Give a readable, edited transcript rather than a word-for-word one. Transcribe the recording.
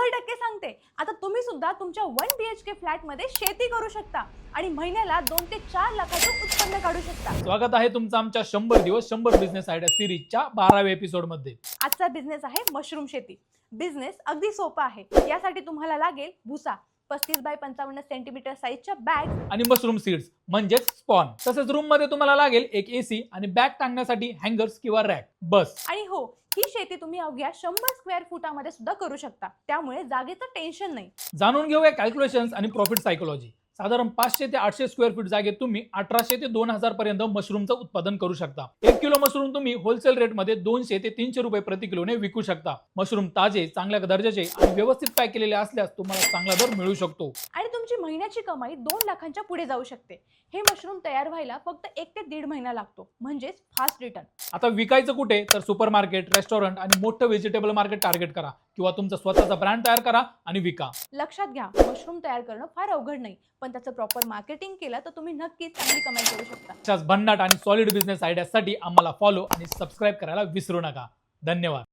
100% सांगते. आता तुम्ही सुद्धा तुमच्या 1 BHK फ्लॅट मध्ये शेती करू शकता आणि महिन्याला 2 ते 4 लाखाचं उत्पन्न काढू शकता. स्वागत आहे तुमचं आमच्या 100 दिवस 100 बिझनेस आयडिया सिरीजच्या 12व्या एपिसोड मध्ये. आजचा बिझनेस आहे मशरूम शेती. बिझनेस अगदी सोपा आहे. यासाठी तुम्हाला लागेल भुसा, 35 बाय 55 सेंटीमीटर साईजच्या बॅग आणि मशरूम सीड्स म्हणजेच स्पॉन. तसेच रूम मध्ये तुम्हाला लागेल एक एसी आणि बॅग टांगण्यासाठी हँगर्स किंवा रॅक बस. आणि हो, ही शेती तुम्ही अवघ्या 100 स्क्वेअर फुटामध्ये सुद्धा करू शकता. त्यामुळे जागेचं टेन्शन नाही. जाणून घेऊया कॅल्क्युलेशन्स आणि प्रॉफिट सायकोलॉजी. साधारण 500 ते 800 स्क्वेअर फीट जागेत तुम्ही 1800 ते 2000 पर्यंत मशरूमचं उत्पादन करू शकता. 1 किलो मशरूम तुम्ही होलसेल रेटमध्ये 200 ते 300 रुपये प्रति किलोने विकू शकता. मशरूम ताजे, चांगल्या दर्जाचे आणि व्यवस्थित पॅक केलेले असल्यास तुम्हाला चांगला दर मिळू शकतो आणि तुमची महिन्याची कमाई 2 लाखांच्या पुढे जाऊ शकते. हे मशरूम तयार व्हायला फक्त 1 ते 1.5 महिना लागतो, म्हणजेच फास्ट रिटर्न. आता विकायचं कुठे तर सुपरमार्केट, रेस्टॉरंट आणि मोठं व्हेजिटेबल मार्केट टार्गेट करा किंवा तुमचा स्वतःचा ब्रँड तयार करा आणि विका. लक्षात घ्या, मशरूम तयार करणं फार अवघड नाही, पण त्याचं प्रॉपर मार्केटिंग केलं तर तुम्ही नक्कीच चांगली कमाई करू शकता. अशाच भन्नाट आणि सॉलिड बिझनेस आयडियासाठी आम्हाला फॉलो आणि सबस्क्राईब करायला विसरू नका. धन्यवाद.